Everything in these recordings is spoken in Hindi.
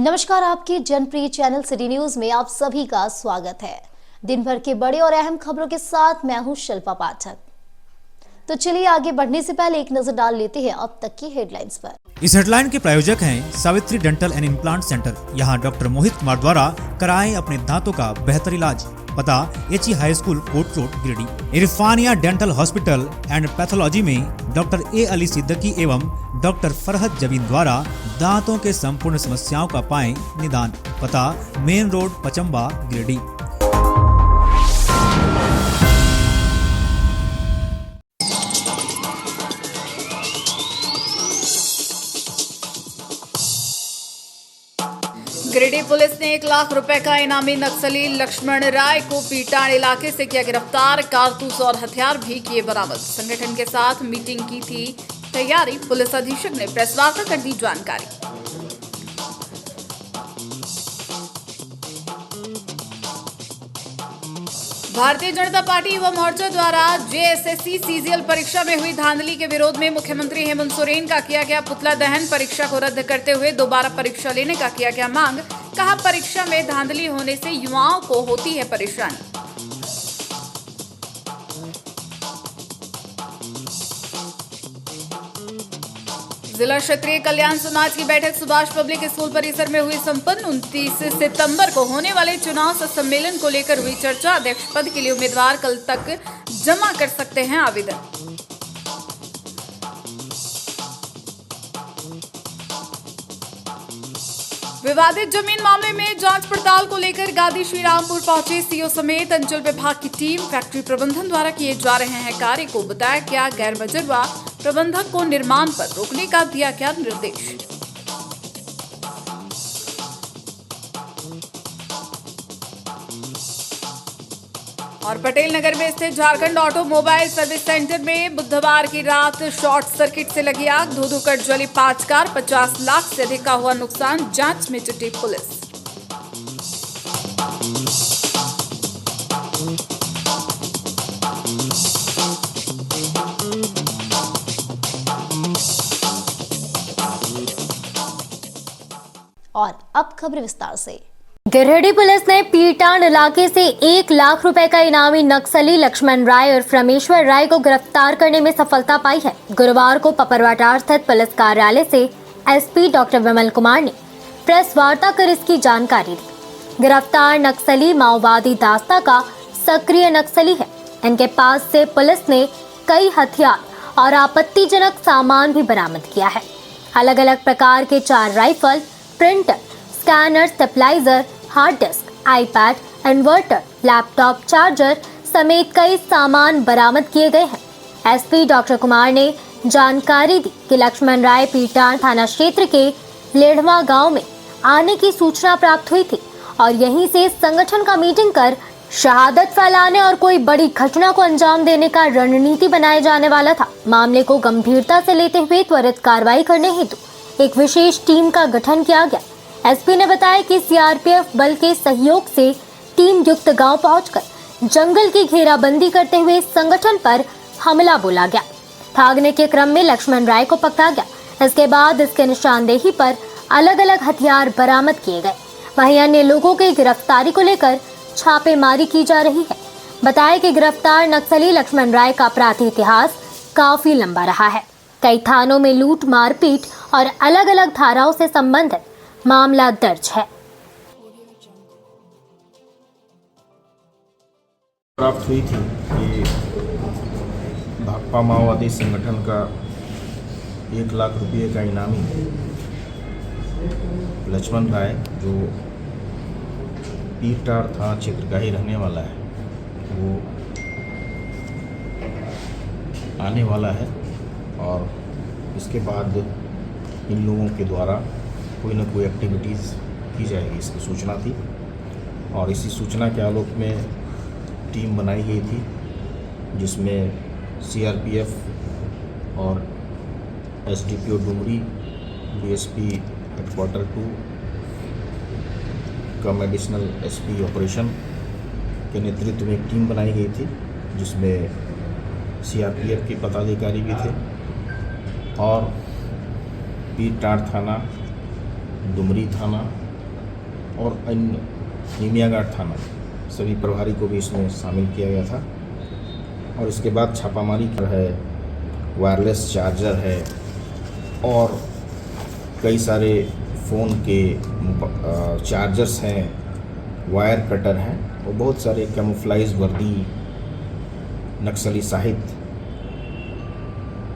नमस्कार, आपके जनप्रिय चैनल सिटी न्यूज में आप सभी का स्वागत है। दिन भर के बड़े और अहम खबरों के साथ मैं हूं शिल्पा पाठक। तो चलिए आगे बढ़ने से पहले एक नजर डाल लेते हैं अब तक की हेडलाइंस पर। इस हेडलाइन के प्रायोजक हैं Savitri dental and implant centre. यहाँ डॉक्टर मोहित कुमार द्वारा कराएं अपने दांतों का बेहतर इलाज। पता HE high school court road Giridih. Irfania dental hospital and pathology में डॉक्टर ए अली सिद्दीकी एवं डॉक्टर फरहत जबीन द्वारा दांतों के संपूर्ण समस्याओं का पाएं निदान। पता main road Pachamba Giridih. Giridih police ने 1 लाख रुपए का इनामी नक्सली लक्ष्मण राय को पीटाण इलाके से किया गिरफ्तार। कारतूस और हथियार भी किए बरामद। संगठन के साथ मीटिंग की थी तैयारी। पुलिस अधीक्षक ने प्रेस वार्ता कर दी जानकारी। भारतीय जनता पार्टी युवा मोर्चा द्वारा जेएसएससी सीजीएल परीक्षा में हुई धांधली के विरोध में मुख्यमंत्री हेमंत सोरेन का किया गया पुतला दहन। परीक्षा को रद्द करते हुए दोबारा परीक्षा लेने का किया गया मांग। कहा, परीक्षा में धांधली होने से युवाओं को होती है परेशानी। जिला क्षत्रिय कल्याण समाज की बैठक सुभाष पब्लिक स्कूल परिसर में हुई संपन्न। 29 सितंबर को होने वाले चुनाव सम्मेलन को लेकर हुई चर्चा। अध्यक्ष पद के लिए उम्मीदवार कल तक जमा कर सकते हैं आवेदन। विवादित जमीन मामले में जांच पड़ताल को लेकर गादी श्रीरामपुर पहुंचे सीओ समेत अंचल विभाग की टीम। फैक्ट्री प्रबंधन द्वारा किए जा रहे हैं कार्य को बताया क्या गैर मजरूआ प्रबंधक को निर्माण पर रोकने का दिया क्या निर्देश। और पटेल नगर में स्थित झारखंड ऑटोमोबाइल सर्विस सेंटर में बुधवार की रात शॉर्ट सर्किट से लगी आग। धो धो कर जली 5 कार। 50 लाख से अधिक का हुआ नुकसान। जांच में जुटी पुलिस। और अब खबर विस्तार से। गिरिडीह पुलिस ने पीटाण इलाके से 1 लाख रुपए का इनामी नक्सली लक्ष्मण राय और रमेश्वर राय को गिरफ्तार करने में सफलता पाई है। गुरुवार को पपरवाटार स्थित पुलिस कार्यालय से एसपी डॉक्टर विमल कुमार ने प्रेस वार्ता कर इसकी जानकारी दी। गिरफ्तार नक्सली माओवादी दास्ता का सक्रिय नक्सली है। इनके पास से पुलिस ने कई हथियार और आपत्तिजनक सामान भी बरामद किया है। अलग अलग प्रकार के 4 rifle, printer, scanner, stabiliser, hard disk, iPad, inverter, laptop, charger समेत कई सामान बरामद किए गए हैं। एसपी डॉक्टर कुमार ने जानकारी दी कि लक्ष्मण राय पीटाण थाना क्षेत्र के लेढ़वा गांव में आने की सूचना प्राप्त हुई थी और यहीं से संगठन का मीटिंग कर शहादत फैलाने और कोई बड़ी घटना को अंजाम देने का रणनीति बनाया जाने वाला था। मामले को गंभीरता से लेते हुए त्वरित कार्रवाई करने हेतु एक विशेष टीम का गठन किया गया। एसपी ने बताया कि सीआरपीएफ बल के सहयोग से टीम युक्त गांव पहुंचकर जंगल की घेराबंदी करते हुए संगठन पर हमला बोला गया। भागने के क्रम में लक्ष्मण राय को पकड़ा गया। इसके बाद इसके निशानदेही पर अलग अलग हथियार बरामद किए गए। वहीं अन्य लोगों की गिरफ्तारी को लेकर छापेमारी की जा रही है। बताया कि गिरफ्तार नक्सली लक्ष्मण राय का अपराधी इतिहास काफी लंबा रहा है। कई थानों में लूट, मारपीट और अलग अलग धाराओं से संबंधित मामला दर्ज है। प्राप्त हुई थी कि भाकपा माओवादी संगठन का 1 लाख रुपये का इनामी लक्ष्मण राय, जो पीटाण थाना क्षेत्र का ही रहने वाला है, वो आने वाला है और इसके बाद इन लोगों के द्वारा कोई ना कोई एक्टिविटीज़ की जाएगी, इसकी सूचना थी। और इसी सूचना के आलोक में टीम बनाई गई थी जिसमें सीआरपीएफ और एसडीपीओ डुमरी, डीएसपी हेडक्वार्टर 2 कम एडिशनल एसपी ऑपरेशन के नेतृत्व में एक टीम बनाई गई थी जिसमें सीआरपीएफ के पदाधिकारी भी थे और पीटाण थाना, डुमरी थाना और अन्य निमियाघाट थाना सभी प्रभारी को भी इसमें शामिल किया गया था। और इसके बाद छापामारी है, वायरलेस चार्जर है और कई सारे फ़ोन के चार्जर्स हैं, वायर कटर हैं और बहुत सारे कैमोफ्लाइज वर्दी, नक्सली साहित्य,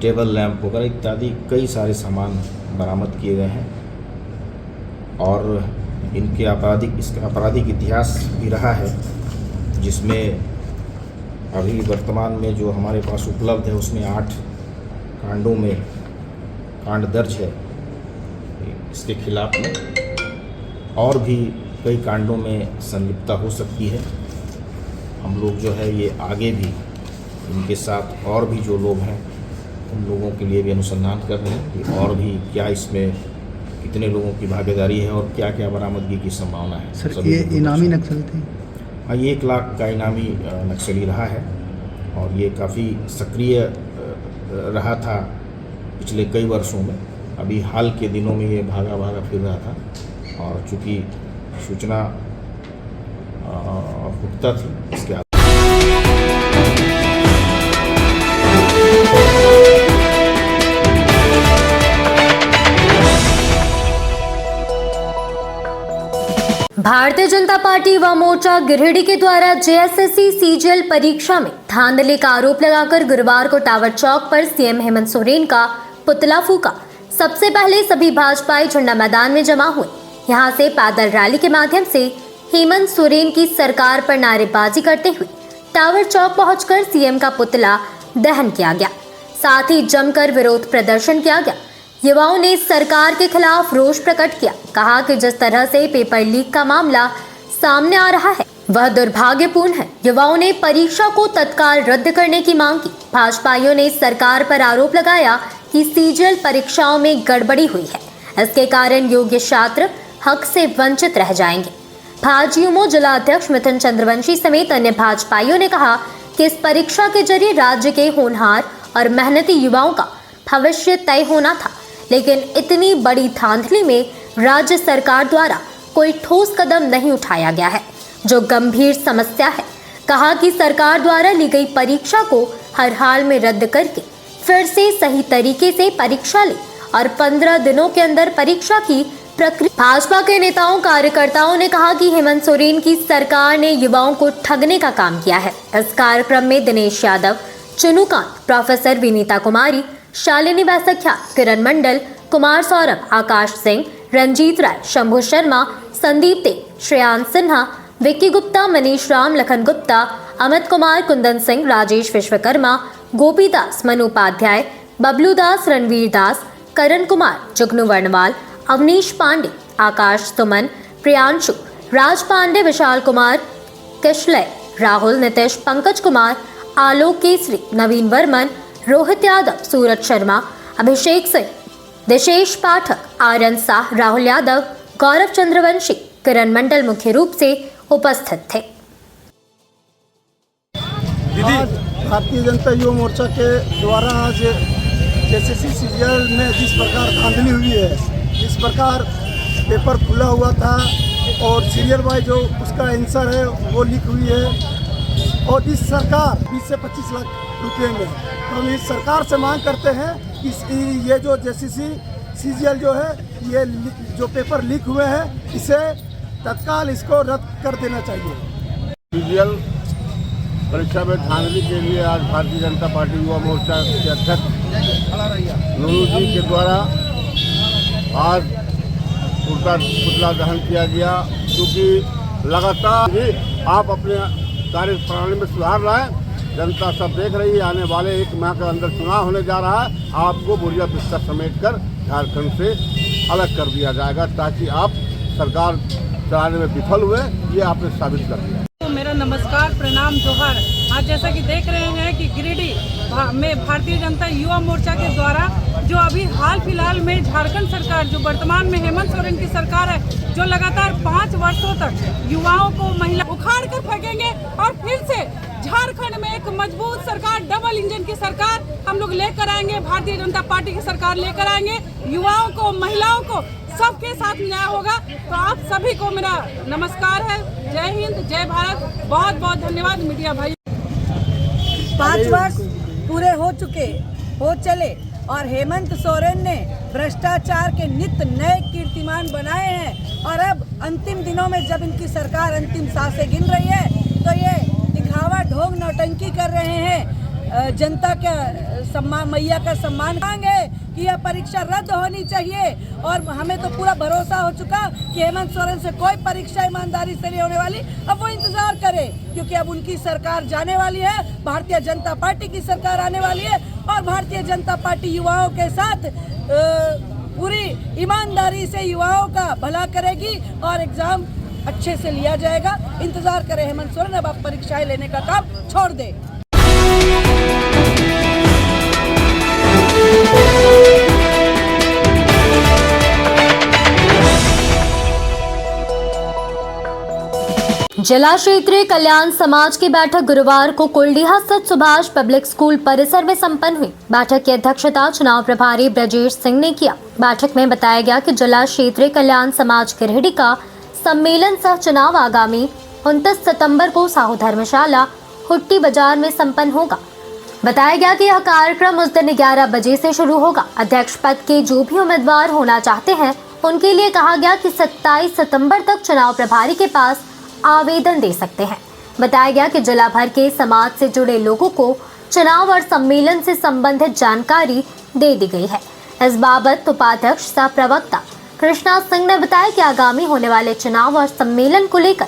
टेबल लैंप वगैरह इत्यादि कई सारे सामान बरामद किए गए हैं। और इनके इसका आपराधिक इतिहास भी रहा है, जिसमें अभी वर्तमान में जो हमारे पास उपलब्ध है उसमें 8 कांडों में कांड दर्ज है इसके खिलाफ में, और भी कई कांडों में संलिप्तता हो सकती है। हम लोग जो है ये आगे भी इनके साथ और भी जो लोग हैं उन लोगों के लिए भी अनुसंधान कर रहे हैं कि और भी क्या इसमें कितने लोगों की भागीदारी है और क्या क्या बरामदगी की संभावना है। सर ये इनामी नक्सली थे? हाँ, ये 1 लाख का इनामी नक्सली रहा है और ये काफ़ी सक्रिय रहा था पिछले कई वर्षों में। अभी हाल के दिनों में ये भागा फिर रहा था और चूँकि सूचना पुख्ता थी इसके भारतीय जनता पार्टी युवा मोर्चा गिरिडीह के द्वारा जेएसएससी सीजीएल परीक्षा में धांधली का आरोप लगाकर गुरुवार को टावर चौक पर सीएम हेमंत सोरेन का पुतला फूका। सबसे पहले सभी भाजपाई झंडा मैदान में जमा हुए। यहां से पैदल रैली के माध्यम से हेमंत सोरेन की सरकार पर नारेबाजी करते हुए टावर चौक पहुंचकर सीएम का पुतला दहन किया गया। साथ ही जमकर विरोध प्रदर्शन किया गया। युवाओं ने सरकार के खिलाफ रोष प्रकट किया। कहा कि जिस तरह से पेपर लीक का मामला सामने आ रहा है वह दुर्भाग्यपूर्ण है। युवाओं ने परीक्षा को तत्काल रद्द करने की मांग की। भाजपाइयों ने सरकार पर आरोप लगाया कि सीजीएल परीक्षाओं में गड़बड़ी हुई है, इसके कारण योग्य छात्र हक से वंचित रह जाएंगे। भाजयुमो जिला अध्यक्ष मिथुन चंद्रवंशी समेत अन्य भाजपाइयों ने कहा कि इस परीक्षा के जरिए राज्य के होनहार और मेहनती युवाओं का भविष्य तय होना था, लेकिन इतनी बड़ी धांधली में राज्य सरकार द्वारा कोई ठोस कदम नहीं उठाया गया है, जो गंभीर समस्या है। कहा कि सरकार द्वारा ली गई परीक्षा को हर हाल में रद्द करके फिर से सही तरीके से परीक्षा ले और 15 दिनों के अंदर परीक्षा की प्रक्रिया। भाजपा के नेताओं कार्यकर्ताओं ने कहा कि हेमंत सोरेन की सरकार ने युवाओं को ठगने का काम किया है। इस कार्यक्रम में दिनेश यादव, चुनुकांत, प्रोफेसर विनीता कुमारी, शालिनी बैसख्या, किरण मंडल, कुमार सौरभ, आकाश सिंह, रंजीत राय, शंभू शर्मा, संदीप दे, श्रेयांश सिन्हा, विक्की गुप्ता, मनीष राम, लखन गुप्ता, अमित कुमार, कुंदन सिंह, राजेश विश्वकर्मा, गोपी दास, मनु उपाध्याय, बबलू दास, रणवीर दास, करण कुमार, जुगनू वर्णवाल, अवनीश पांडे, आकाश सुमन, प्रियांशु, राज पांडे, विशाल कुमार, किशलय, राहुल, नितेश, पंकज कुमार, आलोक केसरी, नवीन वर्मन, रोहित यादव, सूरज शर्मा, अभिषेक सिंह, दिशेश पाठक, आर्यन शाह, राहुल यादव, गौरव चंद्रवंशी, किरण मंडल मुख्य रूप से उपस्थित थे। आज भारतीय जनता युवा मोर्चा के द्वारा आज जेएसएससी सीजीएल में जिस प्रकार धांधली हुई है, जिस प्रकार पेपर खुला हुआ था और सीरियल वाइज जो उसका आंसर है वो लीक हुई है और इस सरकार 20 से 25 लाख रुपये में हम इस सरकार से मांग करते हैं कि ये जो जेएसएससी सीजीएल जो है ये जो पेपर लीक हुए हैं इसे तत्काल इसको रद्द कर देना चाहिए। सीजीएल परीक्षा में धांधली के लिए आज भारतीय जनता पार्टी युवा मोर्चा के अध्यक्ष नूनू जी के द्वारा आज पुतला दहन किया गया, क्योंकि लगातार भी आप अपने कार्य प्रणाली में सुधार लाएं। जनता सब देख रही है, आने वाले 1 माह के अंदर चुनाव होने जा रहा है, आपको बुढ़िया बिस्तर समेट कर झारखंड से अलग कर दिया जाएगा ताकि आप सरकार चलाने में विफल हुए, ये आपने साबित कर दिया। तो मेरा नमस्कार, प्रणाम, जोहार। आज जैसा कि देख रहे हैं कि गिरिडीह में भारतीय जनता युवा मोर्चा के द्वारा जो अभी हाल फिलहाल में झारखंड सरकार जो वर्तमान में हेमंत सोरेन की सरकार है, जो लगातार 5 वर्षों तक युवाओं को महिला उखाड़ कर फेंकेंगे और फिर से झारखंड में एक मजबूत सरकार, डबल इंजन की सरकार हम लोग लेकर आएंगे। भारतीय जनता पार्टी की सरकार लेकर आएंगे। युवाओं को, महिलाओं को, सबके साथ न्याय होगा। तो आप सभी को मेरा नमस्कार है। जय हिंद, जय भारत। बहुत बहुत धन्यवाद मीडिया भाई। 5 वर्ष पूरे हो चले और हेमंत सोरेन ने भ्रष्टाचार के नित नए कीर्तिमान बनाए हैं। और अब अंतिम दिनों में जब इनकी सरकार अंतिम सांसें गिन रही है तो ये दिखावा, ढोंग, नौटंकी कर रहे हैं। जनता का सम्मान, मैया का सम्मान मांगे कि यह परीक्षा रद्द होनी चाहिए। और हमें तो पूरा भरोसा हो चुका कि हेमंत सोरेन से कोई परीक्षा ईमानदारी से नहीं होने वाली। अब वो इंतजार करे, क्योंकि अब उनकी सरकार जाने वाली है, भारतीय जनता पार्टी की सरकार आने वाली है। और भारतीय जनता पार्टी युवाओं के साथ पूरी ईमानदारी से युवाओं का भला करेगी और एग्जाम अच्छे से लिया जाएगा। इंतजार करें हेमंत सोरेन, अब आप परीक्षाएं लेने का काम छोड़ दें। जिला क्षेत्रीय कल्याण समाज की बैठक गुरुवार को कुलडीहा स्थित सुभाष पब्लिक स्कूल परिसर में संपन्न हुई। बैठक की अध्यक्षता चुनाव प्रभारी ब्रजेश सिंह ने किया। बैठक में बताया गया कि जिला क्षेत्रीय कल्याण समाज गिरिडीह का सम्मेलन सह चुनाव आगामी 29 सितंबर को साहू धर्मशाला हुट्टी बाजार में संपन्न होगा। बताया गया कि यह कार्यक्रम उस दिन 11 बजे से शुरू होगा। अध्यक्ष पद के जो भी उम्मीदवार होना चाहते हैं उनके लिए कहा गया कि 27 सितंबर तक चुनाव प्रभारी के पास आवेदन दे सकते हैं। बताया गया कि जिला भर के समाज से जुड़े लोगों को चुनाव और सम्मेलन से संबंधित जानकारी दे दी गई है। इस बाबत उपाध्यक्ष सह प्रवक्ता कृष्णा सिंह ने बताया कि आगामी होने वाले चुनाव और सम्मेलन को लेकर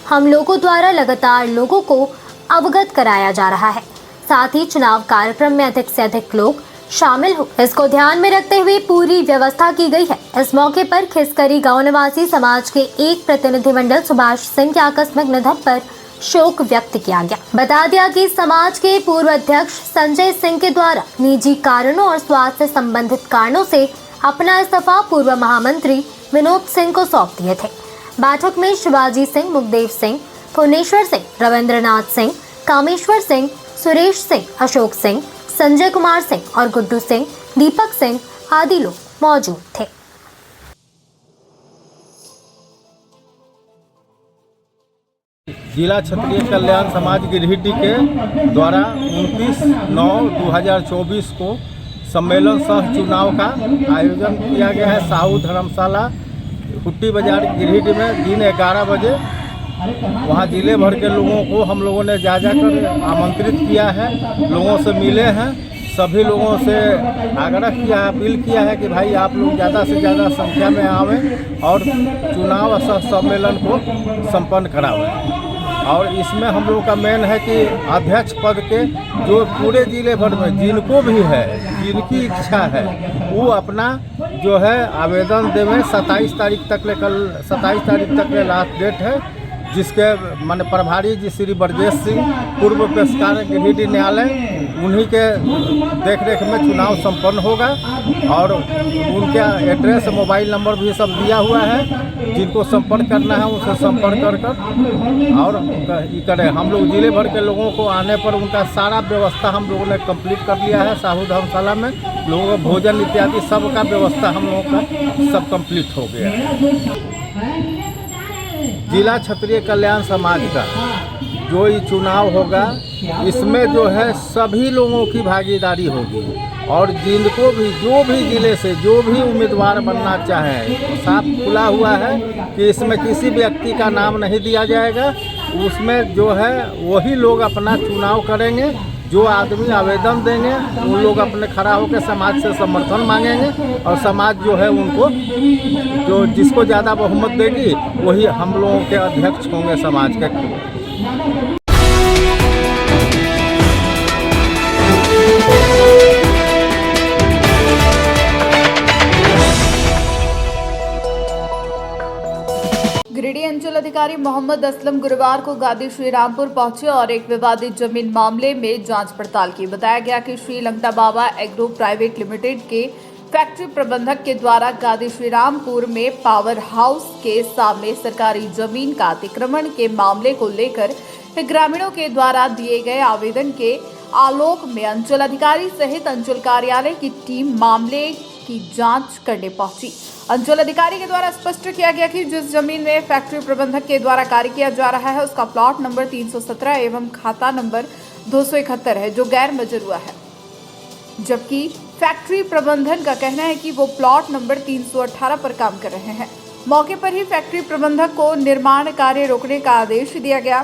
हम लोगों द्वारा लगातार लोगों को अवगत कराया जा रहा है। साथ ही चुनाव कार्यक्रम में अधिक से अधिक लोग शामिल हो, इसको ध्यान में रखते हुए पूरी व्यवस्था की गई है। इस मौके पर खिसकरी गांव निवासी समाज के एक प्रतिनिधिमंडल सुभाष सिंह के आकस्मिक निधन पर शोक व्यक्त किया गया। बता दिया कि समाज के पूर्व अध्यक्ष संजय सिंह के द्वारा निजी कारणों और स्वास्थ्य से संबंधित कारणों से अपना इस्तीफा पूर्व महामंत्री विनोद सिंह को सौंप दिए थे। बैठक में शिवाजी सिंह, मुखदेव सिंह, भुवनेश्वर सिंह, रविंद्रनाथ सिंह, कामेश्वर सिंह, सुरेश सिंह, अशोक सिंह, संजय कुमार सिंह और गुड्डू सिंह, दीपक सिंह आदि लोग मौजूद थे। जिला क्षेत्रीय कल्याण समाज गिरिडीह के द्वारा 29/9/2024 को सम्मेलन सह चुनाव का आयोजन किया गया है। साहू धर्मशाला हुट्टी बाजार गिरिडीह में दिन 11 बजे। वहाँ जिले भर के लोगों को हम लोगों ने जा कर आमंत्रित किया है, लोगों से मिले हैं। सभी लोगों से आग्रह किया है, अपील किया है कि भाई आप लोग ज़्यादा से ज़्यादा संख्या में आवें और चुनाव सह सम्मेलन को संपन्न करावें। और इसमें हम लोग का मेन है कि अध्यक्ष पद के जो पूरे जिले भर में जिनको भी है, जिनकी इच्छा है, वो अपना जो है आवेदन देवें। 27 तारीख तक ले, कल 27 तारीख तक ले लास्ट डेट है, जिसके मान प्रभारी जी श्री ब्रजेश सिंह, पूर्व पेशकार गिरिडीह न्यायालय, उन्हीं के देखरेख में चुनाव संपन्न होगा। और उनका एड्रेस, मोबाइल नंबर भी सब दिया हुआ है। जिनको संपर्क करना है उनसे संपर्क कर और ये करें। हम लोग जिले भर के लोगों को आने पर उनका सारा व्यवस्था हम लोगों ने कंप्लीट कर लिया है। साहू धर्मशाला में लोगों को भोजन इत्यादि सब का व्यवस्था हम लोगों का सब कंप्लीट हो गया है। जिला क्षेत्रीय कल्याण समाज का जो ये चुनाव होगा, इसमें जो है सभी लोगों की भागीदारी होगी। और जिनको भी, जो भी जिले से जो भी उम्मीदवार बनना चाहें, तो साफ खुला हुआ है कि इसमें किसी व्यक्ति का नाम नहीं दिया जाएगा। उसमें जो है वही लोग अपना चुनाव करेंगे। जो आदमी आवेदन देंगे उन लोग अपने खड़ा होकर समाज से समर्थन मांगेंगे और समाज जो है उनको, जो जिसको ज़्यादा बहुमत देगी वही हम लोगों के अध्यक्ष होंगे समाज के। गिरिडीह अंचल अधिकारी मोहम्मद असलम गुरुवार को गादी श्रीरामपुर पहुंचे और एक विवादित जमीन मामले में जांच पड़ताल की। बताया गया कि श्री लंगटा बाबा एग्रो प्राइवेट लिमिटेड के फैक्ट्री प्रबंधक के द्वारा गादी श्रीरामपुर में पावर हाउस के सामने सरकारी जमीन का अतिक्रमण के मामले को लेकर ग्रामीणों के द्वारा दिए गए आवेदन के आलोक में अंचल अधिकारी सहित अंचल कार्यालय की टीम मामले की जांच करने पहुंची। अंचल अधिकारी के द्वारा स्पष्ट किया गया कि जिस जमीन में फैक्ट्री प्रबंधक के द्वारा कार्य किया जा रहा है उसका प्लॉट नंबर 317 एवं खाता नंबर 271 है जो गैर मजरूआ है, जबकि फैक्ट्री प्रबंधन का कहना है कि वो प्लॉट नंबर 318 पर काम कर रहे हैं। मौके पर ही फैक्ट्री प्रबंधक को निर्माण कार्य रोकने का आदेश दिया गया।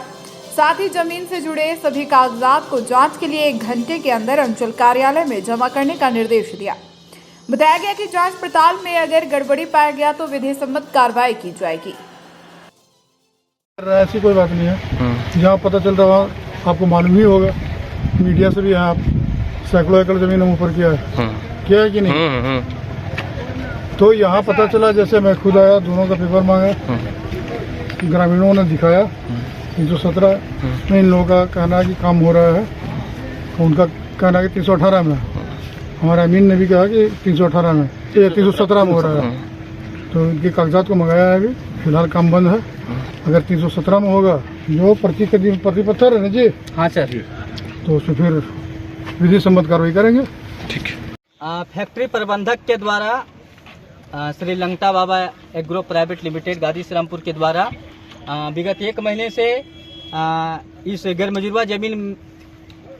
साथ ही जमीन से जुड़े सभी कागजात को जांच के लिए 1 घंटे के अंदर अंचल कार्यालय में जमा करने का निर्देश दिया। बताया गया कि जांच पड़ताल में अगर गड़बड़ी पाया गया तो विधि सम्मत कार्रवाई की जाएगी। ऐसी कोई बात नहीं है, जहाँ पता चल रहा है आपको मालूम ही होगा, मीडिया से भी आप सैकड़ों एकड़ जमीन ऊपर किया है कि नहीं। तो यहाँ पता चला, जैसे मैं खुद आया, दोनों का पेपर मांगा, ग्रामीणों ने दिखाया 317 में इन लोगों का कहना है कि काम हो रहा है, उनका कहना है कि 318 में, हमारा अमीन ने भी कहा कि 318 में, 317 में हो रहा है। तो इनके कागजात को मंगाया है, अभी फिलहाल काम बंद है। अगर 317 में होगा, जो प्रति पत्थर है ना जी, हाँ सर, तो उसमें फिर विधि सम्मत कार्रवाई करेंगे। ठीक है। फैक्ट्री प्रबंधक के द्वारा श्री लंगटा बाबा एग्रो प्राइवेट लिमिटेड गादी श्रीरामपुर के द्वारा विगत 1 महीने से इस गैर मजरूआ जमीन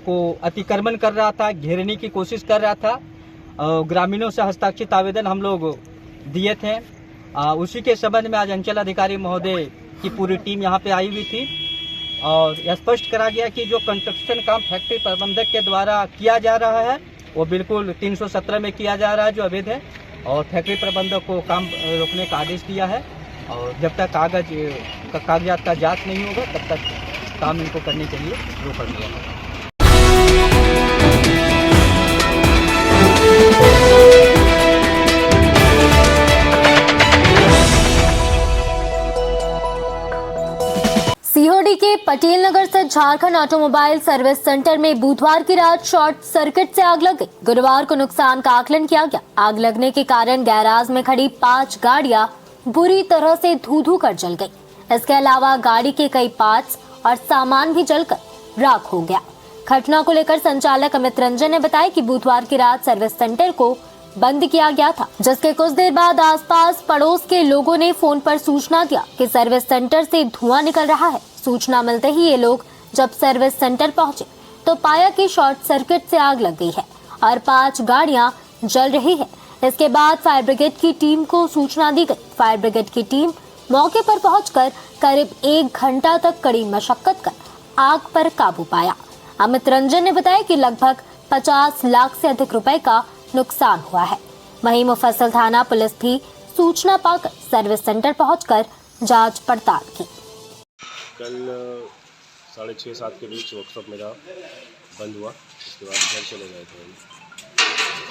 को अतिक्रमण कर रहा था, घेरने की कोशिश कर रहा था। ग्रामीणों से हस्ताक्षरित आवेदन हम लोग दिए थे। उसी के संबंध में आज अंचल अधिकारी महोदय की पूरी टीम यहाँ पे आई हुई थी और यह स्पष्ट करा गया कि जो कंस्ट्रक्शन काम फैक्ट्री प्रबंधक के द्वारा किया जा रहा है वो बिल्कुल 317 में किया जा रहा है, जो अवैध है। और फैक्ट्री प्रबंधक को काम रोकने का आदेश दिया है और जब तक कागजात का जांच नहीं होगा तब तक काम इनको करने के लिए रोका गया। सीओडी के पटेल नगर से झारखंड ऑटोमोबाइल सर्विस सेंटर में बुधवार की रात शॉर्ट सर्किट से आग लग गई। गुरुवार को नुकसान का आकलन किया गया। आग लगने के कारण गैराज में खड़ी 5 गाड़ियां बुरी तरह से धू-धू कर जल गई। इसके अलावा गाड़ी के कई पार्ट्स और सामान भी जलकर राख हो गया। घटना को लेकर संचालक अमित रंजन ने बताया कि बुधवार की रात सर्विस सेंटर को बंद किया गया था, जिसके कुछ देर बाद आसपास पड़ोस के लोगों ने फोन पर सूचना दिया कि सर्विस सेंटर से धुआं निकल रहा है। सूचना मिलते ही ये लोग जब सर्विस सेंटर पहुंचे तो पाया कि शॉर्ट सर्किट से आग लग गई है और 5 गाड़ियां जल रही है। इसके बाद फायर ब्रिगेड की टीम को सूचना दी गई। फायर ब्रिगेड की टीम मौके पर पहुंचकर करीब 1 घंटा तक कड़ी मशक्कत कर आग पर काबू पाया। अमित रंजन ने बताया कि लगभग 50 लाख से अधिक रुपए का नुकसान हुआ है। वहीं मुफस्सिल थाना पुलिस भी सूचना पाकर सर्विस सेंटर पहुंचकर जांच पड़ताल की। कल 6:30-7 के बीच वर्कशॉप मेरा बंद हुआ। उसके बाद घर चले गए थे।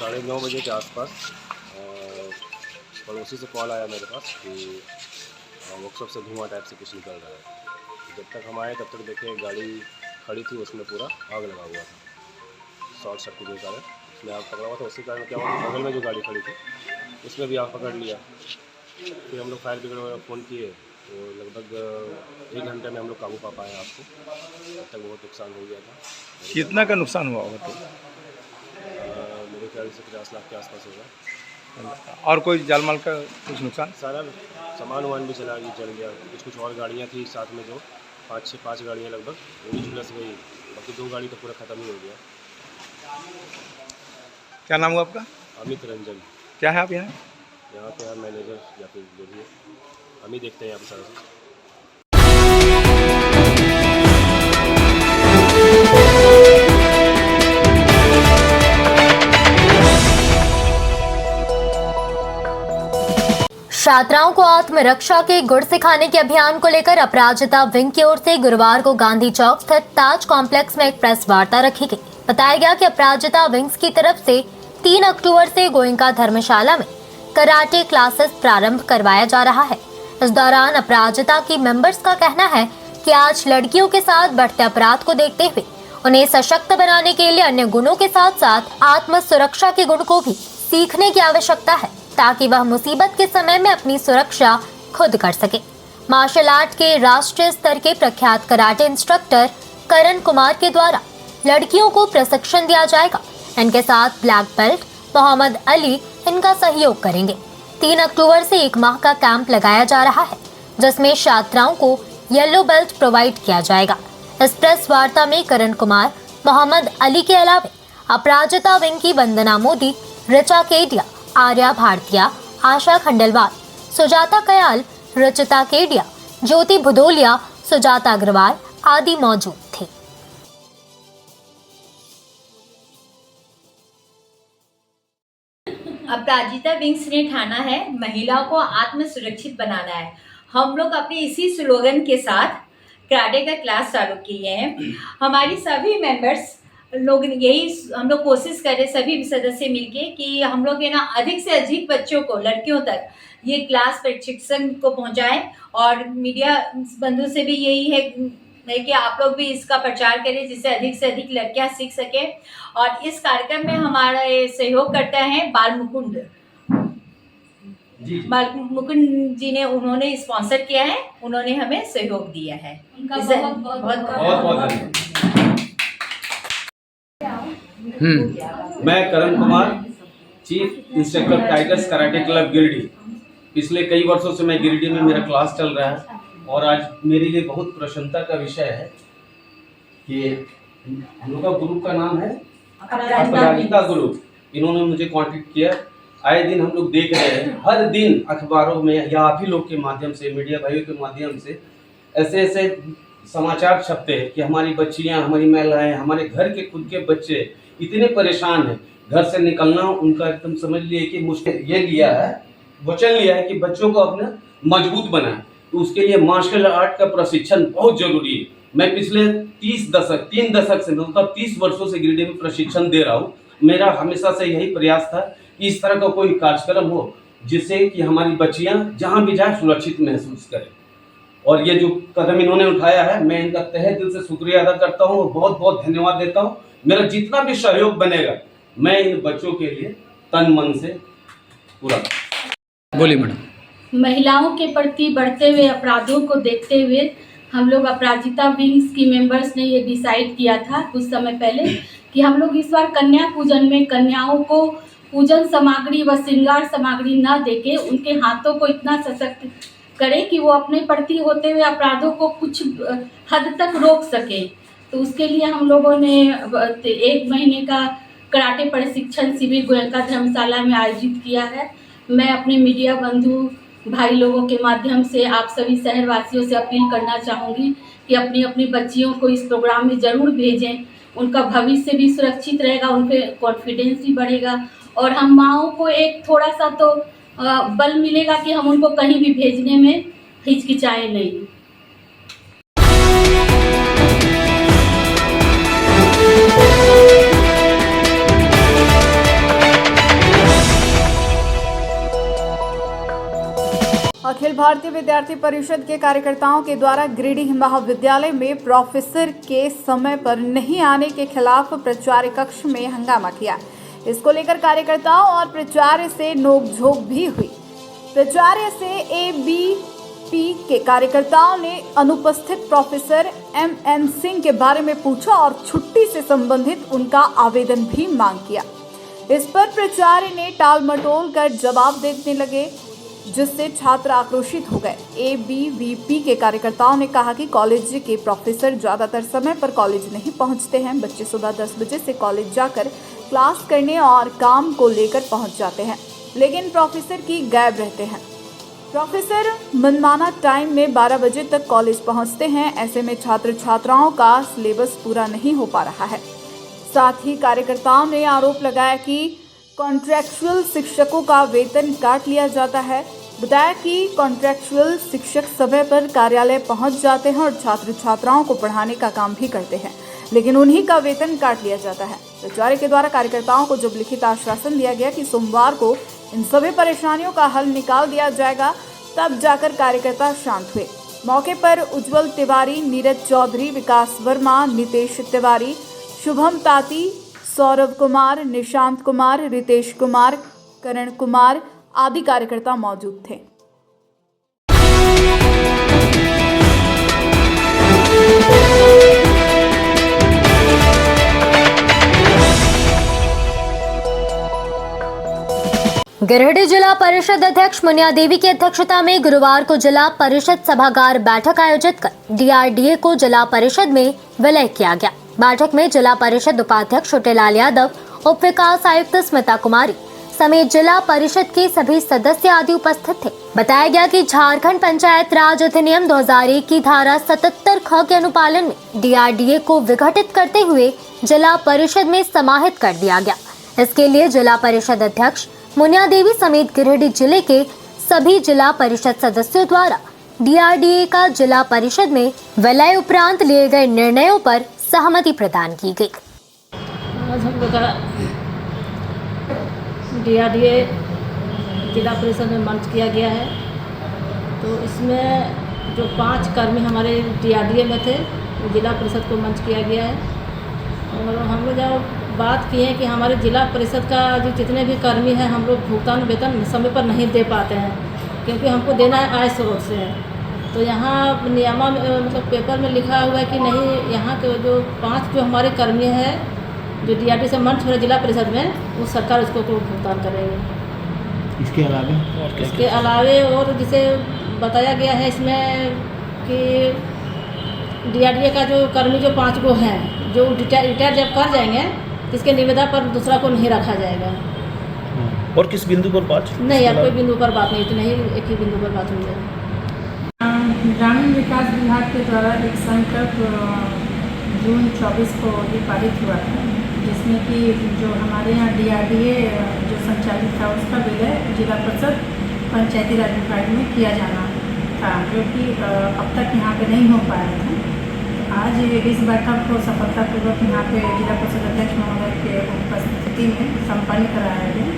9:30 बजे के आसपास पड़ोसी से कॉल आया मेरे पास कि वर्कशॉप से धुआं टाइप से कुछ निकल रहा है। जब तक हम आए तब तक देखे गाड़ी खड़ी थी, उसमें पूरा आग लगा हुआ था। शॉर्ट सर्किट के कारण उसमें आग पकड़ा हुआ था। उसी कारण क्या हुआ, बगल में जो गाड़ी खड़ी थी उसमें भी आग पकड़ लिया। फिर हम लोग फायर ब्रिगेड में फ़ोन किए तो लगभग 1 घंटे में हम लोग काबू पा पाए आपको। तब तक बहुत नुकसान हो गया था। कितना का नुकसान हुआ होगा? तो मेरे ख्याल से 50 लाख के आसपास होगा। और कोई जान माल का कुछ नुकसान? सारा सामान वामान भी चला गया, जल गया। कुछ और गाड़ियाँ थी साथ में, जो 5 गाड़ियाँ लगभग वो भी झुलस गई। बाकी 2 गाड़ी तो पूरा ख़त्म ही हो गया। क्या नाम हुआ आपका? अमित रंजन। क्या है आप यहाँ पे है मैनेजर या फिर जो भी है, हम ही देखते हैं यहाँ पे सारा चीज़। छात्राओं को आत्मरक्षा के गुर सिखाने के अभियान को लेकर अपराजिता विंग की ओर से गुरुवार को गांधी चौक स्थित ताज कॉम्प्लेक्स में एक प्रेस वार्ता रखी गई। बताया गया कि अपराजिता विंग्स की तरफ से 3 अक्टूबर से गोयनका धर्मशाला में कराटे क्लासेस प्रारंभ करवाया जा रहा है। इस दौरान अपराजिता की मेंबर्स का कहना है कि आज लड़कियों के साथ बढ़ते अपराध को देखते हुए उन्हें सशक्त बनाने के लिए अन्य गुणों के साथ साथ आत्म सुरक्षा के गुण को भी सीखने की आवश्यकता है ताकि वह मुसीबत के समय में अपनी सुरक्षा खुद कर सके। मार्शल आर्ट के राष्ट्रीय स्तर के प्रख्यात कराटे इंस्ट्रक्टर करण कुमार के द्वारा लड़कियों को प्रशिक्षण दिया जाएगा। इनके साथ ब्लैक बेल्ट मोहम्मद अली इनका सहयोग करेंगे। 3 अक्टूबर से 1 माह का कैंप लगाया जा रहा है, जिसमें छात्राओं को येलो बेल्ट प्रोवाइड किया जाएगा। इस प्रेस वार्ता में करण कुमार, मोहम्मद अली के अलावा अपराजिता विंग की वंदना मोदी, ऋचा केडिया, आर्या भारतीया, आशा खंडेलवाल, सुजाता कयाल, रचिता केडिया, ज्योति भुदोलिया, सुजाता अग्रवाल आदि मौजूद थे। अपराजिता विंग्स ने ठाना है महिलाओं को आत्म सुरक्षित बनाना है। हम लोग अपने इसी स्लोगन के साथ कराटे का क्लास चालू किए हैं। हमारी सभी मेंबर्स लोग यही हम लोग कोशिश कर रहे हैं, सभी सदस्य मिलके, कि हम लोग है ना अधिक से अधिक बच्चों को, लड़कियों तक ये क्लास प्रशिक्षण को पहुंचाएं। और मीडिया बंधु से भी यही है कि आप लोग भी इसका प्रचार करें, जिससे अधिक से अधिक लड़कियां सीख सके। और इस कार्यक्रम में हमारा सहयोग करता है बाल मुकुंद जी ने, उन्होंने स्पॉन्सर किया है, उन्होंने हमें सहयोग दिया है। मैं Karan Kumar, chief instructor Tigers karate club Giridih. पिछले कई वर्षों से मैं गिरिडीह में मेरा क्लास चल रहा है और आज मेरे लिए बहुत प्रसन्नता का विषय है कि हम लोग का ग्रुप का नाम है अपराजिता ग्रुप। इन्होंने मुझे कांटेक्ट किया। आए दिन हम लोग देख रहे हैं, हर दिन अखबारों में या आप ही लोग के माध्यम से, मीडिया भाइयों के माध्यम से ऐसे ऐसे समाचार छपते हैं कि हमारी बच्चियां, हमारी महिलाएं, हमारे घर के खुद के बच्चे इतने परेशान हैं, घर से निकलना उनका एकदम समझ लिए कि मुश्किल। ये लिया है, वचन लिया है कि बच्चों को अपना मजबूत बनाए, तो उसके लिए मार्शल आर्ट का प्रशिक्षण बहुत जरूरी है। मैं पिछले 3 दशक से, मतलब 30 वर्षों से गिरिडीह में प्रशिक्षण दे रहा हूँ। मेरा हमेशा से यही प्रयास था कि इस तरह का कोई कार्यक्रम हो जिससे कि हमारी बच्चियां जहां भी जाए सुरक्षित महसूस करें। और ये जो कदम इन्होंने उठाया है, मैं इनका तहे दिल से शुक्रिया अदा करता हूँ और बहुत बहुत धन्यवाद देता हूँ। मेरा जितना भी सहयोग बनेगा मैं इन बच्चों के लिए तन मन से पूरा। बोलिए मैडम। महिलाओं के प्रति बढ़ते हुए अपराधों को देखते हुए हम लोग अपराजिता विंग्स की मेंबर्स ने ये डिसाइड किया था कुछ समय पहले कि हम लोग इस बार कन्या पूजन में कन्याओं को पूजन सामग्री व श्रृंगार सामग्री न देके उनके हाथों को इतना सशक्त करें कि वो अपने प्रति होते हुए अपराधों को कुछ हद तक रोक सके। तो उसके लिए हम लोगों ने 1 महीने का कराटे प्रशिक्षण शिविर गोयनका धर्मशाला में आयोजित किया है। मैं अपने मीडिया बंधु भाई लोगों के माध्यम से आप सभी शहरवासियों से अपील करना चाहूँगी कि अपनी अपनी बच्चियों को इस प्रोग्राम में ज़रूर भेजें। उनका भविष्य भी सुरक्षित रहेगा, उनके कॉन्फिडेंस भी बढ़ेगा और हम माँओं को एक थोड़ा सा तो बल मिलेगा कि हम उनको कहीं भी भेजने में हिचकिचाएं नहीं। अखिल भारतीय विद्यार्थी परिषद के कार्यकर्ताओं के द्वारा गिरिडीह महाविद्यालय में प्रोफेसर के समय पर नहीं आने के खिलाफ प्राचार्य कक्ष में हंगामा किया। इसको लेकर कार्यकर्ताओं और प्राचार्य से नोकझोंक भी हुई। प्राचार्य से ABP के कार्यकर्ताओं ने अनुपस्थित प्रोफेसर MN सिंह के बारे में पूछा और छुट्टी से संबंधित उनका आवेदन भी मांग किया। इस पर प्राचार्य ने टाल मटोल कर जवाब देने लगे, जिससे छात्र आक्रोशित हो गए। ABVP के कार्यकर्ताओं ने कहा कि कॉलेज के प्रोफेसर ज़्यादातर समय पर कॉलेज नहीं पहुंचते हैं। बच्चे सुबह 10 बजे से कॉलेज जाकर क्लास करने और काम को लेकर पहुंच जाते हैं, लेकिन प्रोफेसर की गायब रहते हैं। प्रोफेसर मनमाना टाइम में 12 बजे तक कॉलेज पहुंचते हैं। ऐसे में छात्र छात्राओं का सिलेबस पूरा नहीं हो पा रहा है। साथ ही कार्यकर्ताओं ने आरोप लगाया कि कॉन्ट्रैक्चुअल शिक्षकों का वेतन काट लिया जाता है। बताया कि कॉन्ट्रैक्चुअल शिक्षक समय पर कार्यालय पहुंच जाते हैं और छात्र छात्राओं को पढ़ाने का काम भी करते हैं, लेकिन उन्हीं का वेतन काट लिया जाता है। प्राचार्य के द्वारा कार्यकर्ताओं को जब लिखित आश्वासन दिया गया कि सोमवार को इन सभी परेशानियों का हल निकाल दिया जाएगा, तब जाकर कार्यकर्ता शांत हुए। मौके पर उज्जवल तिवारी, नीरज चौधरी, विकास वर्मा, नितेश तिवारी, शुभम ताती, सौरभ कुमार, निशांत कुमार, रितेश कुमार, करण कुमार आदि कार्यकर्ता मौजूद थे। गिरिडीह जिला परिषद अध्यक्ष मुनिया देवी की अध्यक्षता में गुरुवार को जिला परिषद सभागार बैठक आयोजित कर डीआरडीए को जिला परिषद में विलय किया गया। बैठक में जिला परिषद उपाध्यक्ष छोटेलाल यादव, उप विकास आयुक्त स्मिता कुमारी समेत जिला परिषद के सभी सदस्य आदि उपस्थित थे। बताया गया कि झारखंड पंचायत राज अधिनियम 2001 की धारा 77 ख के अनुपालन में डीआरडीए को विघटित करते हुए जिला परिषद में समाहित कर दिया गया। इसके लिए जिला परिषद अध्यक्ष मुनिया देवी समेत गिरिडीह जिले के सभी जिला परिषद सदस्यों द्वारा डीआरडीए का जिला परिषद में विलय उपरांत लिए गए निर्णयों पर सहमति प्रदान की गई। आज हम लोग का डीआरडीए जिला परिषद में मंच किया गया है। तो इसमें जो 5 कर्मी हमारे डीआरडीए में थे जिला परिषद को मंच किया गया है। और हम लोग जब बात की है कि हमारे जिला परिषद का जो जितने भी कर्मी हैं हम लोग भुगतान वेतन समय पर नहीं दे पाते हैं, क्योंकि हमको देना है आय स्रोत से। तो यहाँ नियमा मतलब पेपर में लिखा हुआ है कि नहीं, यहाँ के जो 5 जो हमारे कर्मी हैं जो डीआरडीए से मंच हो रहे जिला परिषद में, वो सरकार उसको भुगतान करेगी। इसके अलावे और जिसे बताया गया है इसमें कि डीआरडीए का जो कर्मी जो 5 गो हैं जो रिटायर जब कर जाएंगे, इसके निविदा पर दूसरा को नहीं रखा जाएगा। और किस बिंदु पर बात नहीं, अब कोई बिंदु पर बात नहीं थी, नहीं एक ही बिंदु पर बात हुई है। ग्रामीण विकास विभाग के द्वारा एक संकल्प जून 24 को ये पारित हुआ था, जिसमें कि जो हमारे यहाँ डीआरडीए जो संचालित था उसका विलय जिला परिषद पंचायती राज विभाग में किया जाना था, जो कि अब तक यहाँ पे नहीं हो पाया था। आज इस बैठक को सफलतापूर्वक यहाँ पे जिला परिषद अध्यक्ष महोदय के उपस्थिति में संपन्न कराया गया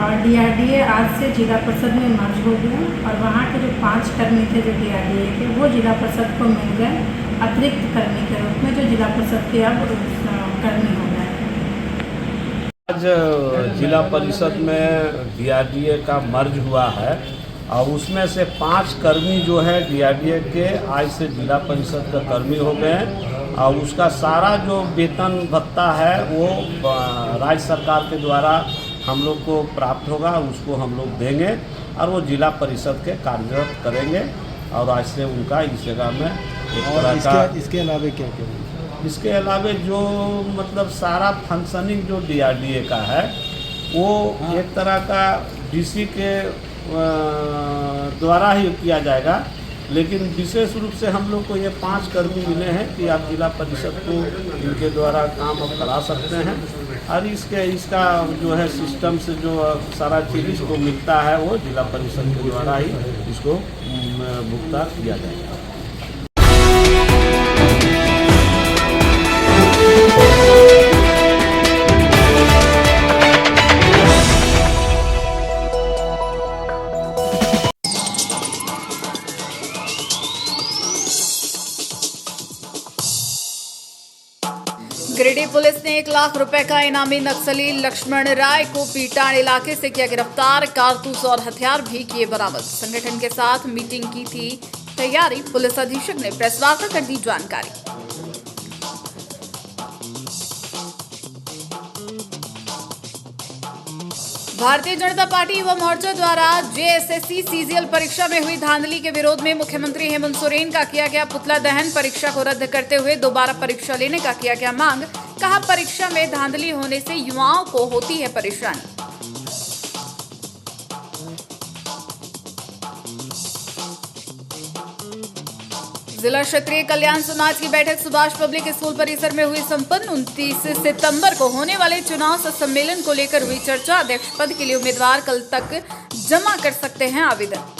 और डीआरडीए आज से जिला परिषद में मर्ज हो गया और वहाँ के जो 5 कर्मी थे जो डीआरडीए के, वो जिला परिषद को मिल गए अतिरिक्त कर्मी के रूप में, जो जिला परिषद के अब कर्मी हो गए। आज जिला परिषद में डीआरडीए का मर्ज हुआ है और उसमें से 5 कर्मी जो है डीआरडीए के आज से जिला परिषद का कर्मी हो गए हैं और उसका सारा जो वेतन भत्ता है वो राज्य सरकार के द्वारा हम लोग को प्राप्त होगा, उसको हम लोग देंगे और वो जिला परिषद के कार्यरत करेंगे। और आज से उनका इस जगह में एक तरह का इसके अलावा क्या क्या इसके अलावा जो मतलब सारा फंक्शनिंग जो डीआरडीए का है वो एक तरह का डीसी के द्वारा ही किया जाएगा, लेकिन विशेष रूप से हम लोग को ये 5 कर्मी मिले हैं कि आप जिला परिषद को इनके द्वारा काम अब करा सकते हैं और इसका जो है सिस्टम से जो सारा चीज़ इसको मिलता है वो जिला परिषद के द्वारा ही इसको भुगतान किया जाएगा। गिरिडीह पुलिस ने 1 लाख रुपए का इनामी नक्सली लक्ष्मण राय को पीटान इलाके से किया गिरफ्तार। कारतूस और हथियार भी किए बरामद। संगठन के साथ मीटिंग की थी तैयारी। पुलिस अधीक्षक ने प्रेस वार्ता कर दी जानकारी। भारतीय जनता पार्टी युवा मोर्चा द्वारा जेएसएससी सीजीएल परीक्षा में हुई धांधली के विरोध में मुख्यमंत्री हेमंत सोरेन का किया गया पुतला दहन। परीक्षा को रद्द करते हुए दोबारा परीक्षा लेने का किया गया मांग। कहा, परीक्षा में धांधली होने से युवाओं को होती है परेशानी। जिला क्षत्रिय कल्याण समाज की बैठक सुभाष पब्लिक स्कूल परिसर में हुई संपन्न। 29 सितंबर को होने वाले चुनाव सम्मेलन को लेकर हुई चर्चा। अध्यक्ष पद के लिए उम्मीदवार कल तक जमा कर सकते हैं आवेदन।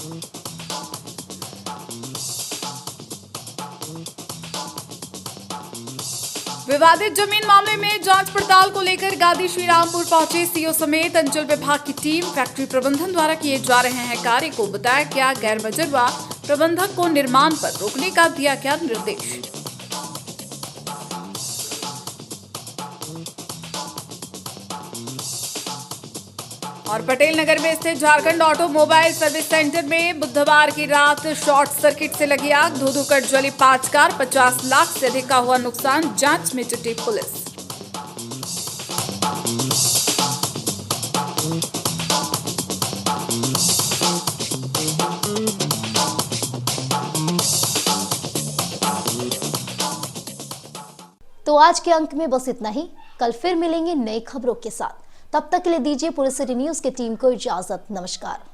विवादित जमीन मामले में जांच पड़ताल को लेकर गादी श्रीरामपुर पहुंचे सीओ समेत अंचल विभाग की टीम। फैक्ट्री प्रबंधन द्वारा किए जा रहे हैं कार्य को बताया क्या गैर मजरूआ प्रबंधक को निर्माण पर रोकने का दिया क्या निर्देश। और पटेल नगर में स्थित झारखंड ऑटोमोबाइल सर्विस सेंटर में बुधवार की रात शॉर्ट सर्किट से लगी आग, धू धू कर जली 5 कार, 50 लाख से अधिक का हुआ नुकसान, जांच में जुटी पुलिस। तो आज के अंक में बस इतना ही। कल फिर मिलेंगे नई खबरों के साथ। तब तक के लिए दीजिए पूरे सिटी न्यूज की टीम को इजाजत। नमस्कार।